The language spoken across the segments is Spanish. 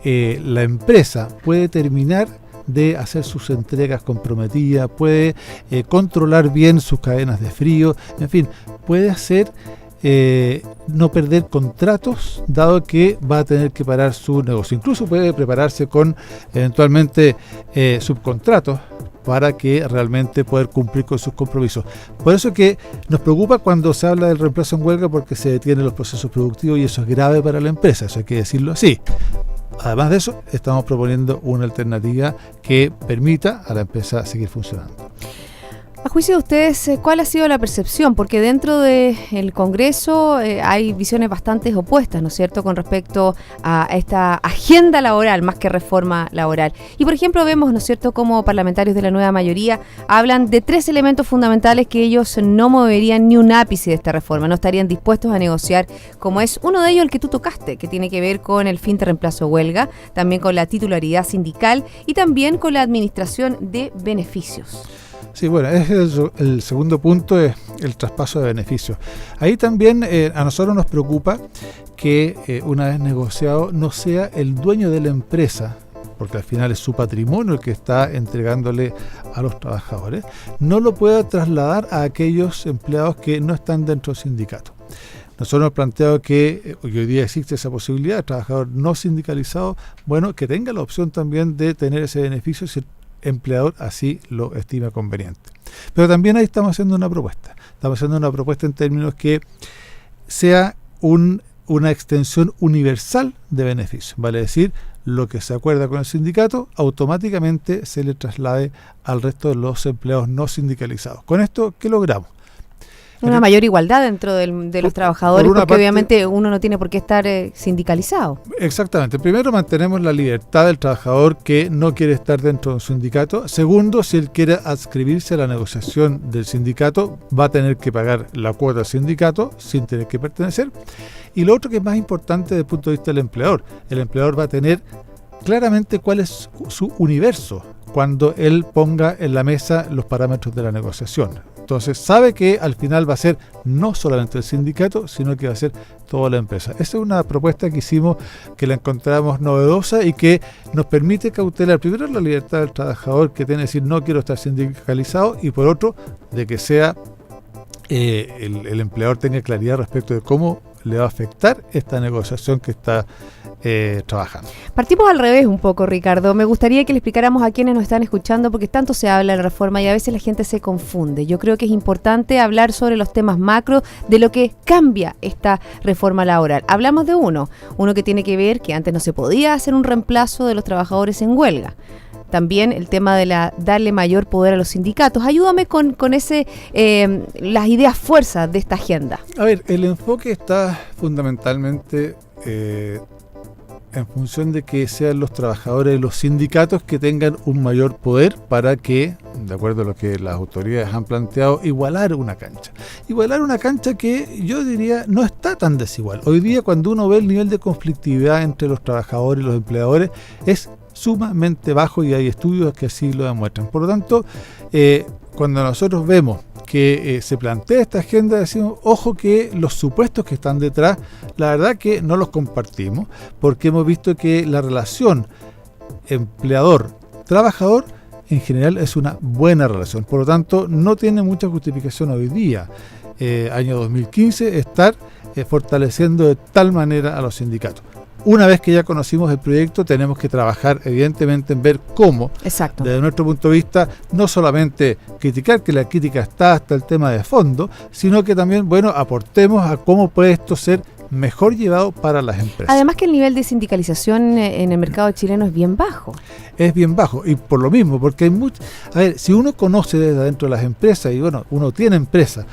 la empresa puede terminar de hacer sus entregas comprometidas, puede controlar bien sus cadenas de frío, en fin, puede hacer no perder contratos, dado que va a tener que parar su negocio. Incluso puede prepararse con eventualmente subcontratos para que realmente poder cumplir con sus compromisos. Por eso que nos preocupa cuando se habla del reemplazo en huelga, porque se detienen los procesos productivos y eso es grave para la empresa, eso hay que decirlo así. Además de eso, estamos proponiendo una alternativa que permita a la empresa seguir funcionando. A juicio de ustedes, ¿cuál ha sido la percepción? Porque dentro del Congreso hay visiones bastante opuestas, ¿no es cierto?, con respecto a esta agenda laboral más que reforma laboral. Y, por ejemplo, vemos, ¿no es cierto?, como parlamentarios de la nueva mayoría hablan de 3 elementos fundamentales que ellos no moverían ni un ápice de esta reforma, no estarían dispuestos a negociar, como es uno de ellos el que tú tocaste, que tiene que ver con el fin de reemplazo huelga, también con la titularidad sindical y también con la administración de beneficios. Sí, bueno, el segundo punto es el traspaso de beneficios. Ahí también a nosotros nos preocupa que una vez negociado no sea el dueño de la empresa, porque al final es su patrimonio el que está entregándole a los trabajadores, no lo pueda trasladar a aquellos empleados que no están dentro del sindicato. Nosotros hemos planteado que hoy día existe esa posibilidad de trabajador no sindicalizado, bueno, que tenga la opción también de tener ese beneficio si el empleador así lo estima conveniente. Pero también ahí estamos haciendo una propuesta. Estamos haciendo una propuesta en términos que sea una extensión universal de beneficios. Vale decir, lo que se acuerda con el sindicato automáticamente se le traslade al resto de los empleados no sindicalizados. Con esto, ¿qué logramos? Una mayor igualdad dentro de los trabajadores, porque parte, obviamente uno no tiene por qué estar sindicalizado. Exactamente. Primero, mantenemos la libertad del trabajador que no quiere estar dentro de un sindicato. Segundo, si él quiere adscribirse a la negociación del sindicato, va a tener que pagar la cuota al sindicato sin tener que pertenecer. Y lo otro que es más importante desde el punto de vista del empleador. El empleador va a tener claramente cuál es su universo cuando él ponga en la mesa los parámetros de la negociación. Entonces sabe que al final va a ser no solamente el sindicato, sino que va a ser toda la empresa. Esa es una propuesta que hicimos, que la encontramos novedosa y que nos permite cautelar primero la libertad del trabajador, que tiene que decir no quiero estar sindicalizado, y por otro, de que sea el empleador tenga claridad respecto de cómo le va a afectar esta negociación que está trabajando. Partimos al revés un poco, Ricardo. Me gustaría que le explicáramos a quienes nos están escuchando, porque tanto se habla de la reforma y a veces la gente se confunde. Yo creo que es importante hablar sobre los temas macro de lo que cambia esta reforma laboral. Hablamos de uno que tiene que ver que antes no se podía hacer un reemplazo de los trabajadores en huelga. También el tema de darle mayor poder a los sindicatos. Ayúdame con ese las ideas fuerzas de esta agenda. A ver, el enfoque está fundamentalmente en función de que sean los trabajadores y los sindicatos que tengan un mayor poder para que, de acuerdo a lo que las autoridades han planteado, igualar una cancha. Igualar una cancha que yo diría no está tan desigual. Hoy día, cuando uno ve el nivel de conflictividad entre los trabajadores y los empleadores, es sumamente bajo y hay estudios que así lo demuestran. Por lo tanto, cuando nosotros vemos que se plantea esta agenda, decimos, ojo que los supuestos que están detrás, la verdad que no los compartimos, porque hemos visto que la relación empleador-trabajador en general es una buena relación. Por lo tanto, no tiene mucha justificación hoy día, año 2015, estar fortaleciendo de tal manera a los sindicatos. Una vez que ya conocimos el proyecto, tenemos que trabajar evidentemente en ver cómo, exacto, desde nuestro punto de vista, no solamente criticar, que la crítica está hasta el tema de fondo, sino que también, bueno, aportemos a cómo puede esto ser mejor llevado para las empresas. Además que el nivel de sindicalización en el mercado chileno es bien bajo. Es bien bajo, y por lo mismo, porque hay mucho. A ver, si uno conoce desde adentro de las empresas, y bueno, uno tiene empresas,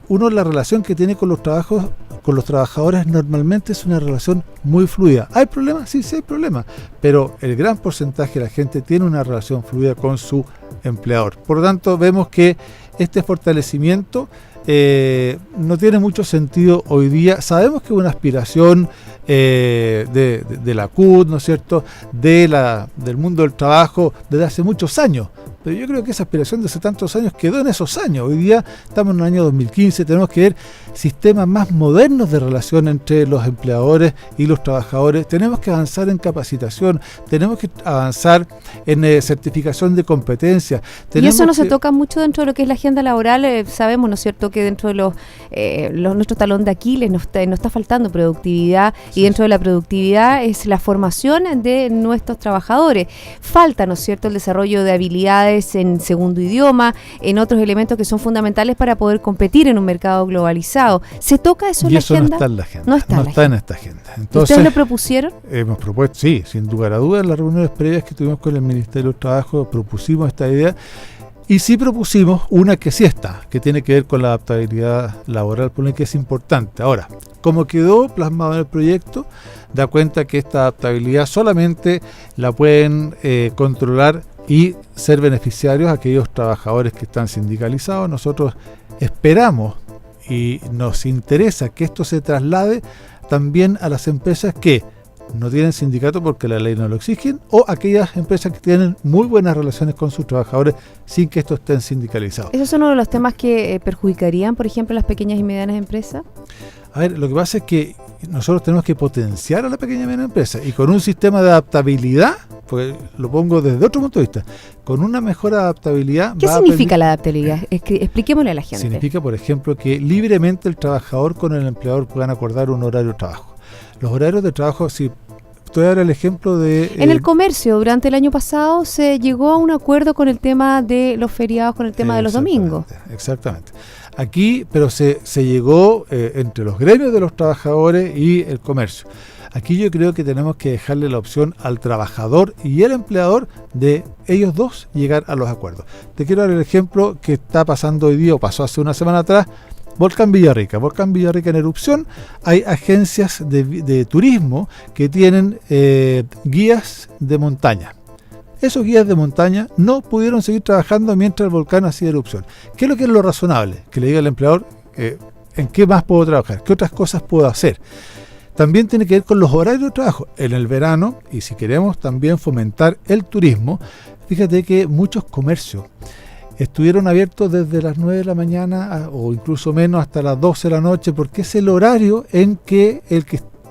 uno la relación que tiene con los trabajadores normalmente es una relación muy fluida. ¿Hay problemas? Sí hay problemas, pero el gran porcentaje de la gente tiene una relación fluida con su empleador. Por lo tanto, vemos que este fortalecimiento no tiene mucho sentido hoy día. Sabemos que es una aspiración de la CUT, ¿no es cierto?, del mundo del trabajo desde hace muchos años, pero yo creo que esa aspiración de hace tantos años quedó en esos años. Hoy día estamos en el año 2015, tenemos que ver sistemas más modernos de relación entre los empleadores y los trabajadores, tenemos que avanzar en capacitación, tenemos que avanzar en certificación de competencias. Y eso no se toca mucho dentro de lo que es la agenda laboral. Sabemos, ¿no es cierto?, que dentro de nuestro talón de Aquiles nos está faltando productividad, y dentro de la productividad es la formación de nuestros trabajadores. Falta, ¿no es cierto?, el desarrollo de habilidades en segundo idioma, en otros elementos que son fundamentales para poder competir en un mercado globalizado. ¿Se toca eso en la agenda? No está en la agenda. No está en esta agenda. Entonces, ¿ustedes lo propusieron? Hemos propuesto, sí, sin lugar a dudas, en las reuniones previas que tuvimos con el Ministerio del Trabajo propusimos esta idea. Y sí propusimos una que sí está, que tiene que ver con la adaptabilidad laboral, por lo que es importante. Ahora, como quedó plasmado en el proyecto, da cuenta que esta adaptabilidad solamente la pueden controlar y ser beneficiarios aquellos trabajadores que están sindicalizados. Nosotros esperamos y nos interesa que esto se traslade también a las empresas que no tienen sindicato porque la ley no lo exigen, o aquellas empresas que tienen muy buenas relaciones con sus trabajadores sin que estos estén sindicalizados. ¿Esos son uno de los temas que perjudicarían, por ejemplo, a las pequeñas y medianas empresas? A ver, lo que pasa es que nosotros tenemos que potenciar a la pequeña y mediana empresa, y con un sistema de adaptabilidad, porque lo pongo desde otro punto de vista, con una mejor adaptabilidad... ¿Qué significa la adaptabilidad? Expliquémosle a la gente. Significa, por ejemplo, que libremente el trabajador con el empleador puedan acordar un horario de trabajo. Los horarios de trabajo, si te voy a dar el ejemplo de... En el comercio, durante el año pasado, se llegó a un acuerdo con el tema de los feriados, con el tema de los domingos. Exactamente. Aquí, pero se llegó entre los gremios de los trabajadores y el comercio. Aquí yo creo que tenemos que dejarle la opción al trabajador y el empleador de ellos dos llegar a los acuerdos. Te quiero dar el ejemplo que está pasando hoy día, o pasó hace una semana atrás. Volcán Villarrica en erupción. Hay agencias de turismo que tienen guías de montaña. Esos guías de montaña no pudieron seguir trabajando mientras el volcán hacía erupción. ¿Qué es lo razonable? Que le diga al empleador en qué más puedo trabajar, qué otras cosas puedo hacer. También tiene que ver con los horarios de trabajo. En el verano, y si queremos también fomentar el turismo, fíjate que muchos comercios estuvieron abiertos desde las 9 de la mañana o incluso menos hasta las 12 de la noche, porque es el horario en que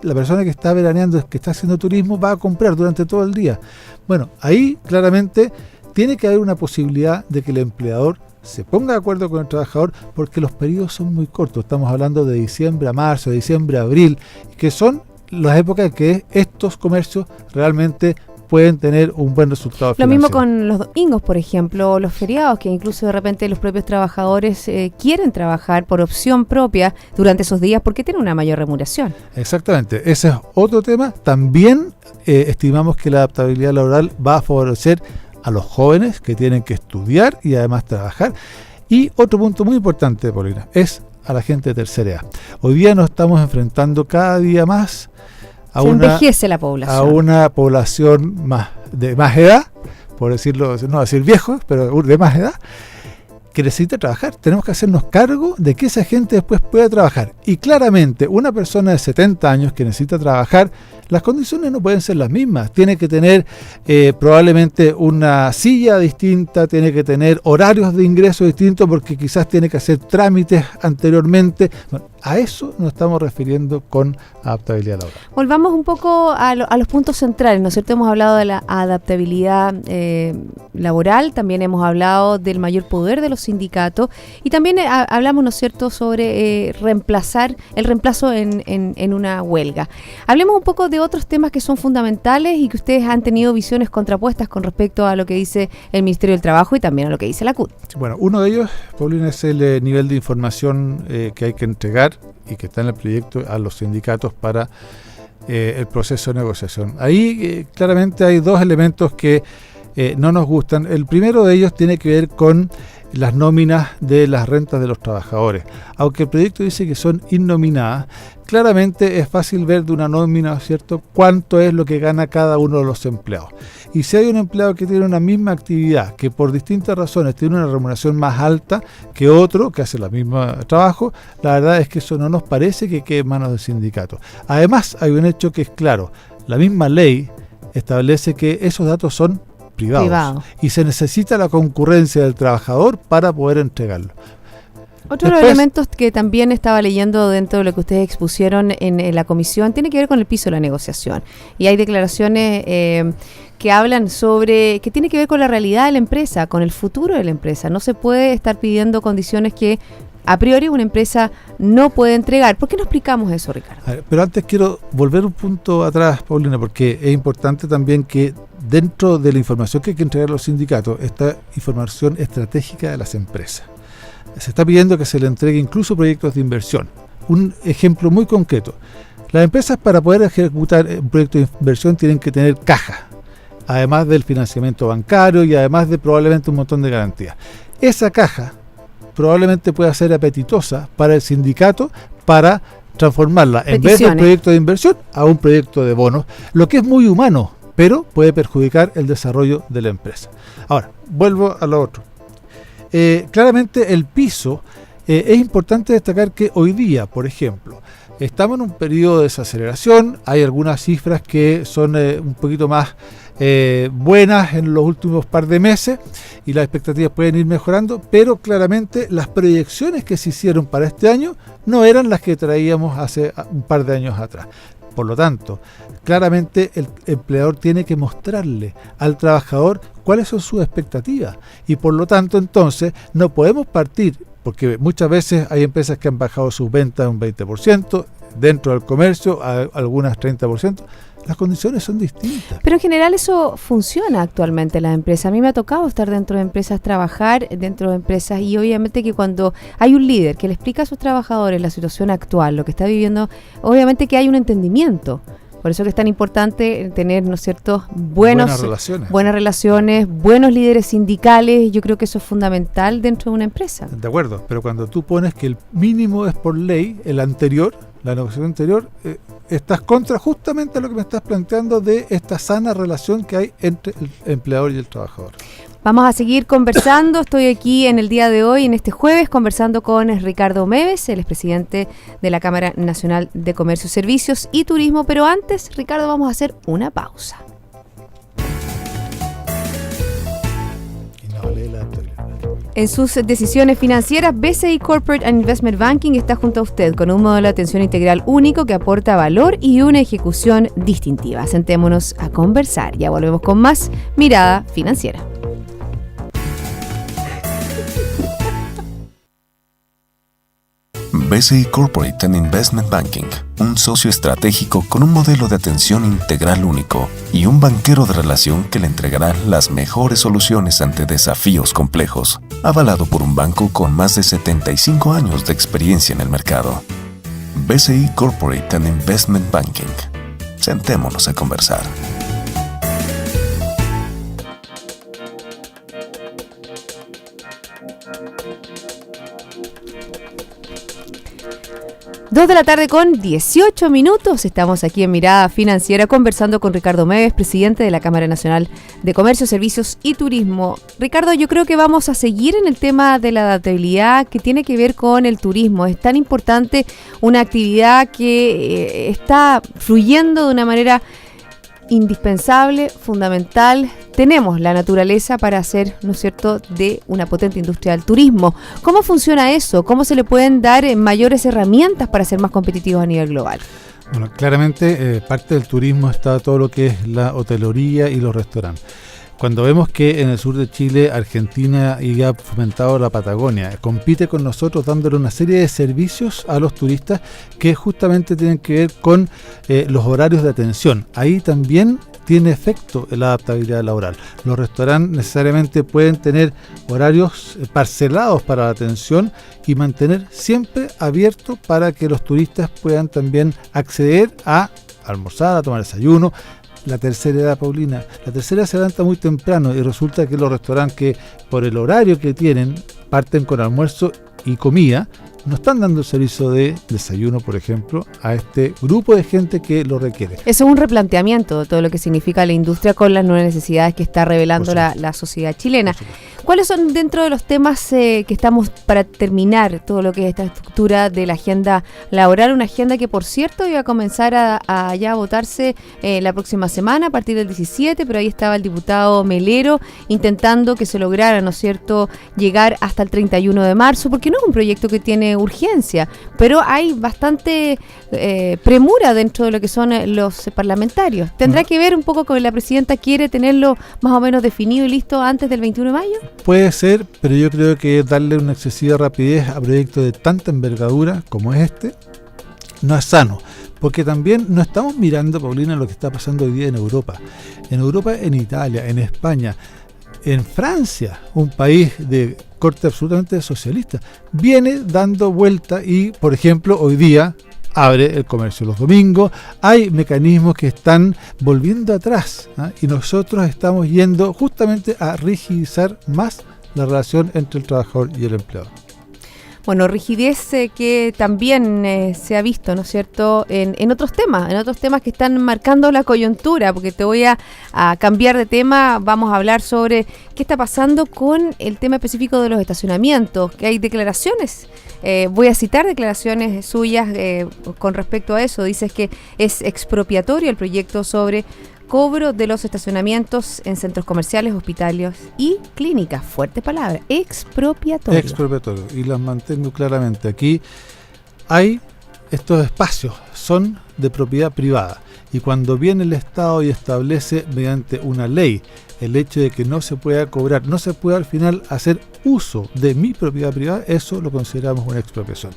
la persona que está veraneando, que está haciendo turismo, va a comprar durante todo el día. Bueno, ahí claramente tiene que haber una posibilidad de que el empleador se ponga de acuerdo con el trabajador, porque los periodos son muy cortos. Estamos hablando de diciembre a marzo, de diciembre a abril, que son las épocas en que estos comercios realmente pueden tener un buen resultado financiero. Lo mismo con los domingos, por ejemplo, los feriados, que incluso de repente los propios trabajadores quieren trabajar por opción propia durante esos días porque tienen una mayor remuneración. Exactamente, ese es otro tema. También estimamos que la adaptabilidad laboral va a favorecer a los jóvenes que tienen que estudiar y además trabajar. Y otro punto muy importante, Paulina, es a la gente de tercera edad. Hoy día nos estamos enfrentando cada día más a envejece la población. A una población de más edad, por decirlo, no decir viejos, pero de más edad, que necesita trabajar. Tenemos que hacernos cargo de que esa gente después pueda trabajar. Y claramente, una persona de 70 años que necesita trabajar, las condiciones no pueden ser las mismas. Tiene que tener probablemente una silla distinta, tiene que tener horarios de ingreso distintos, porque quizás tiene que hacer trámites anteriormente. Bueno, a eso nos estamos refiriendo con adaptabilidad laboral. Volvamos un poco a los puntos centrales, ¿no es cierto? Hemos hablado de la adaptabilidad laboral, también hemos hablado del mayor poder de los sindicatos, y también hablamos, ¿no es cierto?, sobre el reemplazo en una huelga. Hablemos un poco de otros temas que son fundamentales y que ustedes han tenido visiones contrapuestas con respecto a lo que dice el Ministerio del Trabajo y también a lo que dice la CUT. Bueno, uno de ellos, Paulina, es el nivel de información que hay que entregar y que está en el proyecto a los sindicatos para el proceso de negociación. Ahí claramente hay dos elementos que no nos gustan. El primero de ellos tiene que ver con las nóminas de las rentas de los trabajadores. Aunque el proyecto dice que son innominadas, claramente es fácil ver de una nómina, ¿cierto?, cuánto es lo que gana cada uno de los empleados. Y si hay un empleado que tiene una misma actividad, que por distintas razones tiene una remuneración más alta que otro que hace el mismo trabajo, la verdad es que eso no nos parece que quede en manos del sindicato. Además, hay un hecho que es claro: la misma ley establece que esos datos son privados. Y se necesita la concurrencia del trabajador para poder entregarlo. Otro de los elementos que también estaba leyendo dentro de lo que ustedes expusieron en la comisión tiene que ver con el piso de la negociación. Y hay declaraciones que hablan sobre, que tiene que ver con la realidad de la empresa, con el futuro de la empresa. No se puede estar pidiendo condiciones que a priori una empresa no puede entregar. ¿Por qué no explicamos eso, Ricardo? Pero antes quiero volver un punto atrás, Paulina, porque es importante también que dentro de la información que hay que entregar a los sindicatos está información estratégica de las empresas. Se está pidiendo que se le entregue incluso proyectos de inversión. Un ejemplo muy concreto. Las empresas, para poder ejecutar un proyecto de inversión, tienen que tener caja, además del financiamiento bancario y además de probablemente un montón de garantías. Esa caja probablemente pueda ser apetitosa para el sindicato para transformarla, en vez de un proyecto de inversión, a un proyecto de bonos, lo que es muy humano, pero puede perjudicar el desarrollo de la empresa. Ahora, vuelvo a lo otro. Claramente el piso, es importante destacar que hoy día, por ejemplo, estamos en un periodo de desaceleración. Hay algunas cifras que son un poquito más buenas en los últimos par de meses y las expectativas pueden ir mejorando, pero claramente las proyecciones que se hicieron para este año no eran las que traíamos hace un par de años atrás. Por lo tanto, claramente el empleador tiene que mostrarle al trabajador cuáles son sus expectativas y por lo tanto entonces no podemos partir, porque muchas veces hay empresas que han bajado sus ventas un 20%, dentro del comercio algunas 30%, las condiciones son distintas. Pero en general eso funciona actualmente en las empresas. A mí me ha tocado estar dentro de empresas, trabajar dentro de empresas y obviamente que cuando hay un líder que le explica a sus trabajadores la situación actual, lo que está viviendo, obviamente que hay un entendimiento. Por eso que es tan importante tener, ¿no es cierto?, buenas relaciones, buenos líderes sindicales. Yo creo que eso es fundamental dentro de una empresa. De acuerdo, pero cuando tú pones que el mínimo es por ley, el anterior, la negociación anterior, estás contra justamente lo que me estás planteando de esta sana relación que hay entre el empleador y el trabajador. Vamos a seguir conversando. Estoy aquí en el día de hoy, en este jueves, conversando con Ricardo Meves, el expresidente de la Cámara Nacional de Comercio, Servicios y Turismo. Pero antes, Ricardo, vamos a hacer una pausa. En sus decisiones financieras, BCI Corporate and Investment Banking está junto a usted con un modelo de atención integral único que aporta valor y una ejecución distintiva. Sentémonos a conversar. Ya volvemos con más Mirada Financiera. BCI Corporate and Investment Banking, un socio estratégico con un modelo de atención integral único y un banquero de relación que le entregará las mejores soluciones ante desafíos complejos, avalado por un banco con más de 75 años de experiencia en el mercado. BCI Corporate and Investment Banking. Sentémonos a conversar. Dos de la tarde con 18 minutos. Estamos aquí en Mirada Financiera conversando con Ricardo Meves, presidente de la Cámara Nacional de Comercio, Servicios y Turismo. Ricardo, yo creo que vamos a seguir en el tema de la adaptabilidad que tiene que ver con el turismo. Es tan importante, una actividad que está fluyendo de una manera indispensable, fundamental. Tenemos la naturaleza para hacer, ¿no es cierto?, de una potente industria del turismo. ¿Cómo funciona eso? ¿Cómo se le pueden dar mayores herramientas para ser más competitivos a nivel global? Bueno, claramente parte del turismo está todo lo que es la hotelería y los restaurantes. Cuando vemos que en el sur de Chile, Argentina y ha fomentado la Patagonia, compite con nosotros dándole una serie de servicios a los turistas que justamente tienen que ver con los horarios de atención. Ahí también tiene efecto la adaptabilidad laboral. Los restaurantes necesariamente pueden tener horarios parcelados para la atención y mantener siempre abierto para que los turistas puedan también acceder a almorzar, a tomar desayuno. La tercera edad, Paulina, la tercera se levanta muy temprano y resulta que los restaurantes que por el horario que tienen parten con almuerzo y comida, no están dando el servicio de desayuno, por ejemplo, a este grupo de gente que lo requiere. Eso es un replanteamiento de todo lo que significa la industria con las nuevas necesidades que está revelando la sociedad chilena. ¿Cuáles son dentro de los temas que estamos para terminar todo lo que es esta estructura de la agenda laboral? Una agenda que, por cierto, iba a comenzar a ya votarse la próxima semana, a partir del 17, pero ahí estaba el diputado Melero intentando que se lograra, ¿no es cierto?, llegar hasta el 31 de marzo, porque no es un proyecto que tiene urgencia, pero hay bastante premura dentro de lo que son los parlamentarios. ¿Tendrá que ver un poco con la presidenta quiere tenerlo más o menos definido y listo antes del 21 de mayo? Puede ser, pero yo creo que darle una excesiva rapidez a proyectos de tanta envergadura como es este no es sano, porque también no estamos mirando, Paulina, lo que está pasando hoy día en Europa, en Italia, en España, en Francia, un país de corte absolutamente socialista, viene dando vuelta y, por ejemplo, hoy día abre el comercio los domingos, hay mecanismos que están volviendo atrás, ¿eh? Y nosotros estamos yendo justamente a rigidizar más la relación entre el trabajador y el empleador. Bueno, rigidez que también se ha visto, ¿no es cierto?, en otros temas que están marcando la coyuntura, porque te voy a cambiar de tema. Vamos a hablar sobre qué está pasando con el tema específico de los estacionamientos, que hay declaraciones. Voy a citar declaraciones suyas con respecto a eso. Dices que es expropiatorio el proyecto sobre cobro de los estacionamientos en centros comerciales, hospitales y clínicas. Fuerte palabra, expropiatorio. Expropiatorio, y las mantengo claramente. Aquí hay estos espacios, son de propiedad privada, y cuando viene el Estado y establece mediante una ley el hecho de que no se pueda cobrar, no se puede al final hacer uso de mi propiedad privada, eso lo consideramos una expropiación.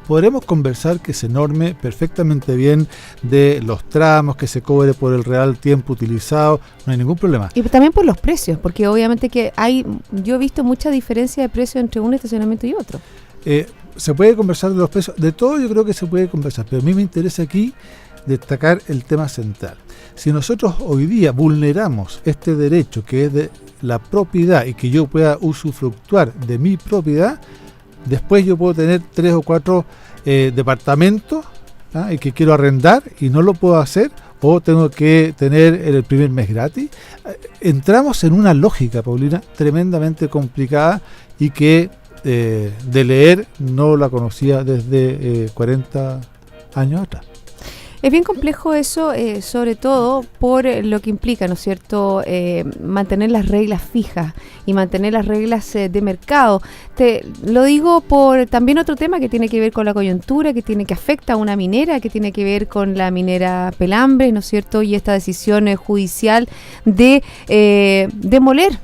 Podremos conversar que se norme perfectamente bien de los tramos, que se cobre por el real tiempo utilizado, no hay ningún problema. Y también por los precios, porque obviamente que yo he visto mucha diferencia de precio entre un estacionamiento y otro. Se puede conversar de los precios, de todo yo creo que se puede conversar, pero a mí me interesa aquí destacar el tema central. Si nosotros hoy día vulneramos este derecho que es de la propiedad y que yo pueda usufructuar de mi propiedad, después yo puedo tener 3 o 4 departamentos, ¿ah?, y que quiero arrendar y no lo puedo hacer, o tengo que tener el primer mes gratis. Entramos en una lógica, Paulina, tremendamente complicada y que de leer no la conocía desde 40 años atrás. Es bien complejo eso, sobre todo por lo que implica, ¿no es cierto?, mantener las reglas fijas y mantener las reglas de mercado. Te lo digo por también otro tema que tiene que ver con la coyuntura, que afecta a una minera, que tiene que ver con la minera Pelambres, ¿no es cierto?, y esta decisión judicial de demoler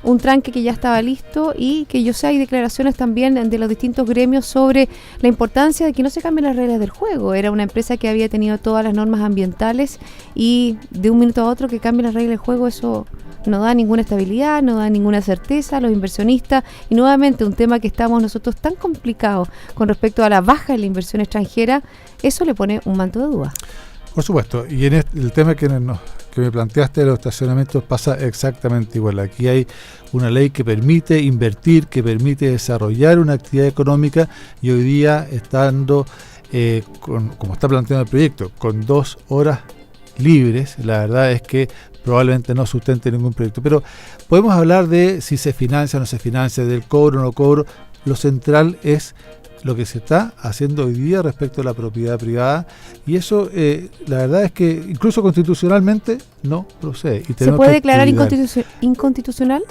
un tranque que ya estaba listo, y que yo sé hay declaraciones también de los distintos gremios sobre la importancia de que no se cambien las reglas del juego. Era una empresa que había tenido todas las normas ambientales y de un minuto a otro que cambien las reglas del juego, eso no da ninguna estabilidad, no da ninguna certeza a los inversionistas, y nuevamente un tema que estamos nosotros tan complicados con respecto a la baja en la inversión extranjera, eso le pone un manto de duda. Por supuesto, y en el tema que me planteaste de los estacionamientos pasa exactamente igual. Aquí hay una ley que permite invertir, que permite desarrollar una actividad económica, y hoy día estando, como está planteando el proyecto, con 2 horas libres, la verdad es que probablemente no sustente ningún proyecto. Pero podemos hablar de si se financia o no se financia, del cobro o no cobro. Lo central es lo que se está haciendo hoy día respecto a la propiedad privada, y eso la verdad es que incluso constitucionalmente no procede. Y ¿se puede declarar inconstitucional?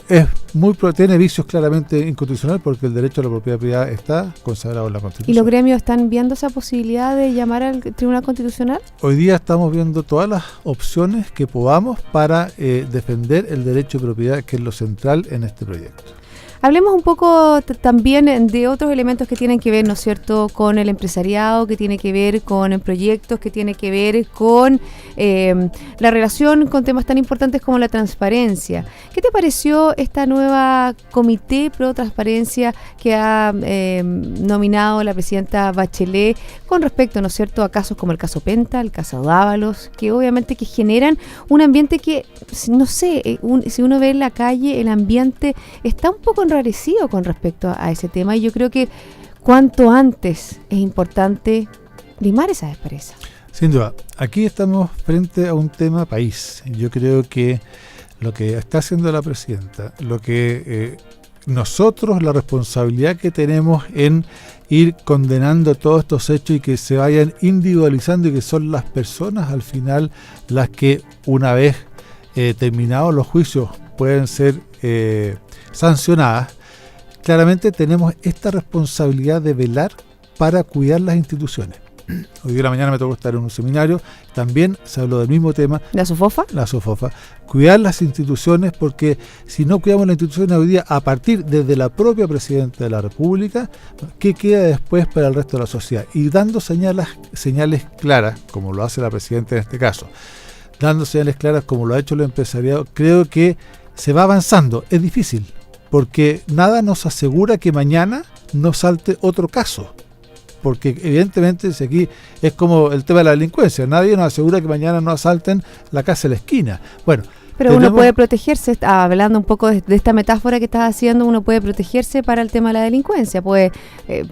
Tiene vicios claramente inconstitucional, porque el derecho a la propiedad privada está consagrado en la Constitución. ¿Y los gremios están viendo esa posibilidad de llamar al Tribunal Constitucional? Hoy día estamos viendo todas las opciones que podamos para defender el derecho de propiedad, que es lo central en este proyecto. Hablemos un poco también de otros elementos que tienen que ver, ¿no es cierto?, con el empresariado, que tiene que ver con proyectos, que tiene que ver con la relación con temas tan importantes como la transparencia. ¿Qué te pareció esta nueva Comité Pro Transparencia que ha nominado la presidenta Bachelet con respecto, ¿no es cierto?, a casos como el caso Penta, el caso Dávalos, que obviamente que generan un ambiente que, no sé, si uno ve en la calle, el ambiente está un poco enrarecido con respecto a ese tema, y yo creo que cuanto antes es importante limar esa aspereza. Sin duda, aquí estamos frente a un tema país. Yo creo que lo que está haciendo la presidenta, lo que nosotros la responsabilidad que tenemos en ir condenando todos estos hechos y que se vayan individualizando y que son las personas al final las que una vez terminados los juicios pueden ser sancionadas. Claramente tenemos esta responsabilidad de velar para cuidar las instituciones. Hoy día de la mañana me tocó estar en un seminario, también se habló del mismo tema. ¿La SOFOFA? La SOFOFA. Cuidar las instituciones, porque si no cuidamos las instituciones hoy día, a partir desde la propia Presidenta de la República, ¿qué queda después para el resto de la sociedad? Y dando señales claras, como lo hace la Presidenta en este caso, dando señales claras como lo ha hecho el empresariado, creo que se va avanzando. Es difícil, porque nada nos asegura que mañana no salte otro caso. Porque evidentemente si aquí es como el tema de la delincuencia, nadie nos asegura que mañana no asalten la casa de la esquina. Bueno, pero uno puede protegerse, hablando un poco de esta metáfora que estás haciendo, uno puede protegerse para el tema de la delincuencia, puede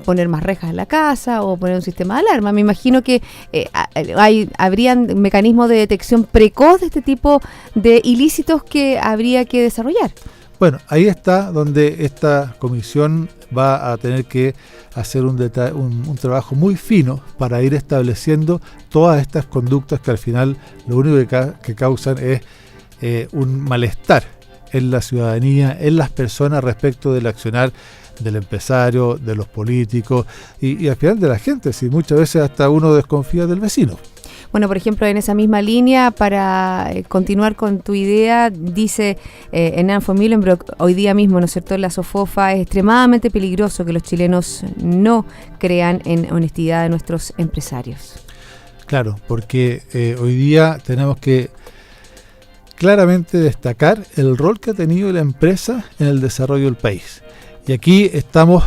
poner más rejas en la casa o poner un sistema de alarma. Me imagino que habrían mecanismos de detección precoz de este tipo de ilícitos que habría que desarrollar. Bueno, ahí está donde esta comisión va a tener que hacer un trabajo muy fino para ir estableciendo todas estas conductas que al final lo único que causan es un malestar en la ciudadanía, en las personas respecto del accionar del empresario, de los políticos y al final de la gente, si muchas veces hasta uno desconfía del vecino. Bueno, por ejemplo, en esa misma línea, para continuar con tu idea, dice Hernán von Müllenbrock, hoy día mismo, ¿no es cierto?, la SOFOFA, es extremadamente peligroso que los chilenos no crean en honestidad de nuestros empresarios. Claro, porque hoy día tenemos que claramente destacar el rol que ha tenido la empresa en el desarrollo del país. Y aquí estamos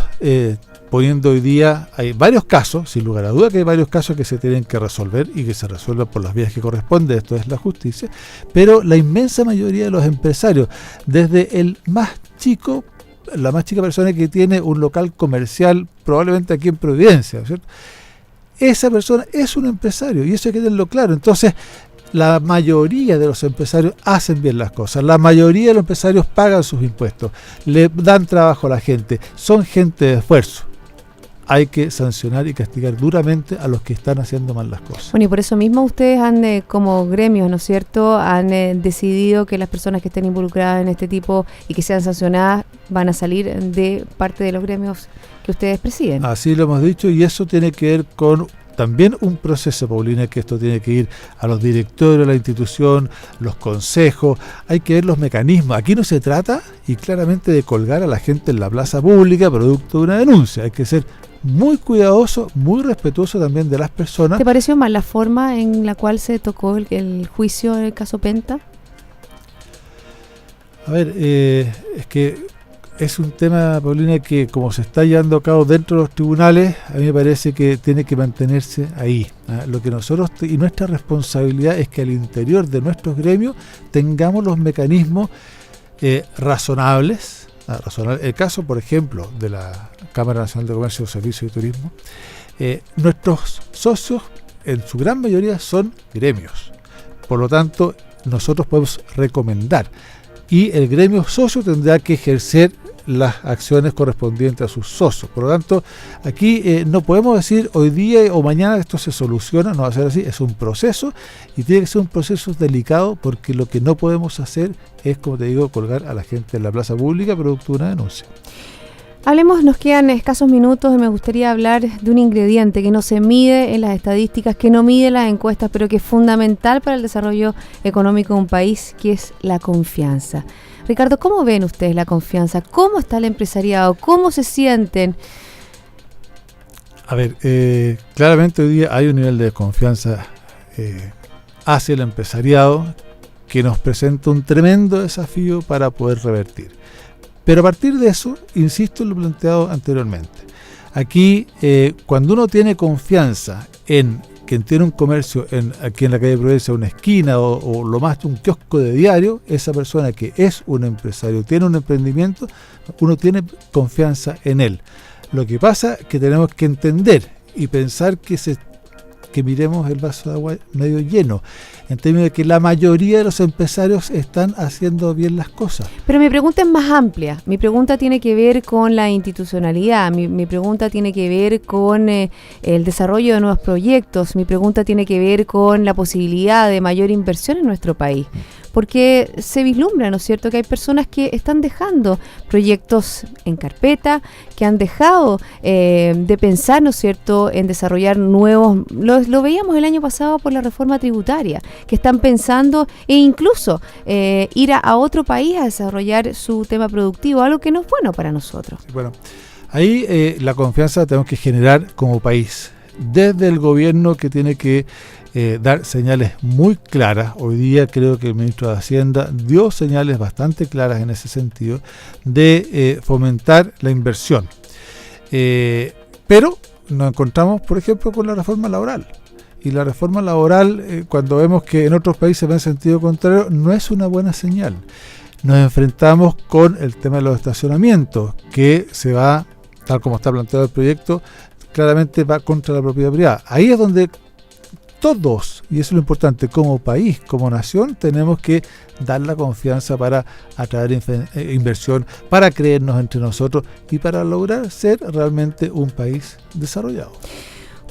poniendo hoy día, hay varios casos, sin lugar a duda que hay varios casos que se tienen que resolver y que se resuelvan por las vías que corresponden, esto es la justicia, pero la inmensa mayoría de los empresarios, desde el más chico, la más chica persona que tiene un local comercial, probablemente aquí en Providencia, ¿cierto?, esa persona es un empresario y eso hay que tenerlo claro. Entonces, la mayoría de los empresarios hacen bien las cosas, la mayoría de los empresarios pagan sus impuestos, le dan trabajo a la gente, son gente de esfuerzo. Hay que sancionar y castigar duramente a los que están haciendo mal las cosas. Bueno, y por eso mismo ustedes han, como gremios, ¿no es cierto?, han decidido que las personas que estén involucradas en este tipo y que sean sancionadas van a salir de parte de los gremios que ustedes presiden. Así lo hemos dicho y eso tiene que ver con también un proceso, Paulina, que esto tiene que ir a los directores de la institución, los consejos, hay que ver los mecanismos. Aquí no se trata, y claramente, de colgar a la gente en la plaza pública producto de una denuncia. Hay que ser muy cuidadoso, muy respetuoso también de las personas. ¿Te pareció mal la forma en la cual se tocó el juicio en el caso Penta? A ver, es que es un tema, Paulina, que como se está llevando a cabo dentro de los tribunales, a mí me parece que tiene que mantenerse ahí. Lo que nosotros, y nuestra responsabilidad es que al interior de nuestros gremios tengamos los mecanismos razonables. El caso, por ejemplo, de la Cámara Nacional de Comercio, Servicios y Turismo, nuestros socios, en su gran mayoría, son gremios. Por lo tanto, nosotros podemos recomendar. Y el gremio socio tendrá que ejercer las acciones correspondientes a sus socios. Por lo tanto, aquí no podemos decir hoy día o mañana esto se soluciona, no va a ser así, es un proceso y tiene que ser un proceso delicado porque lo que no podemos hacer es, como te digo, colgar a la gente en la plaza pública producto de una denuncia. Hablemos, nos quedan escasos minutos y me gustaría hablar de un ingrediente que no se mide en las estadísticas, que no mide en las encuestas, pero que es fundamental para el desarrollo económico de un país, que es la confianza. Ricardo, ¿cómo ven ustedes la confianza? ¿Cómo está el empresariado? ¿Cómo se sienten? A ver, claramente hoy día hay un nivel de desconfianza hacia el empresariado que nos presenta un tremendo desafío para poder revertir. Pero a partir de eso, insisto en lo planteado anteriormente, aquí cuando uno tiene confianza en quien tiene un comercio aquí en la calle de Providencia, una esquina o lo más un kiosco de diario, esa persona que es un empresario, tiene un emprendimiento, uno tiene confianza en él. Lo que pasa es que tenemos que entender y pensar que que miremos el vaso de agua medio lleno, en términos de que la mayoría de los empresarios están haciendo bien las cosas. Pero mi pregunta es más amplia. Mi pregunta tiene que ver con la institucionalidad. Mi pregunta tiene que ver con el desarrollo de nuevos proyectos. Mi pregunta tiene que ver con la posibilidad de mayor inversión en nuestro país. Porque se vislumbra, ¿no es cierto?, que hay personas que están dejando proyectos en carpeta, que han dejado de pensar, ¿no es cierto?, en desarrollar nuevos. Lo veíamos el año pasado por la reforma tributaria, que están pensando e incluso ir a otro país a desarrollar su tema productivo, algo que no es bueno para nosotros. Bueno, ahí la confianza la tenemos que generar como país, desde el gobierno, que tiene que dar señales muy claras. Hoy día creo que el ministro de Hacienda dio señales bastante claras en ese sentido de fomentar la inversión. Pero nos encontramos, por ejemplo, con la reforma laboral. Y la reforma laboral, cuando vemos que en otros países va en sentido contrario, no es una buena señal. Nos enfrentamos con el tema de los estacionamientos, que se va, tal como está planteado el proyecto, claramente va contra la propiedad privada. Ahí es donde todos, y eso es lo importante, como país, como nación, tenemos que dar la confianza para atraer inversión, para creernos entre nosotros y para lograr ser realmente un país desarrollado.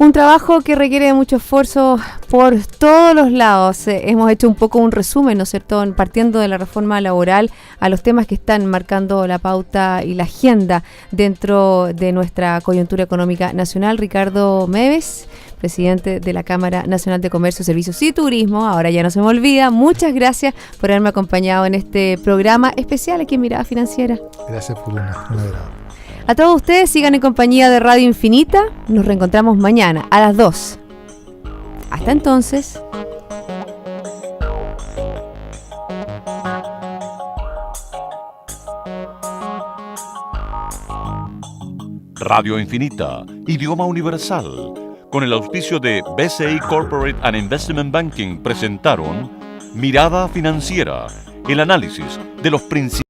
Un trabajo que requiere de mucho esfuerzo por todos los lados. Hemos hecho un poco un resumen, ¿no es cierto?, partiendo de la reforma laboral a los temas que están marcando la pauta y la agenda dentro de nuestra coyuntura económica nacional. Ricardo Meves, presidente de la Cámara Nacional de Comercio, Servicios y Turismo, ahora ya no se me olvida. Muchas gracias por haberme acompañado en este programa especial aquí en Mirada Financiera. Gracias por un agrado. A todos ustedes, sigan en compañía de Radio Infinita. Nos reencontramos mañana a las 2. Hasta entonces. Radio Infinita, idioma universal. Con el auspicio de BCI Corporate and Investment Banking presentaron Mirada Financiera, el análisis de los principales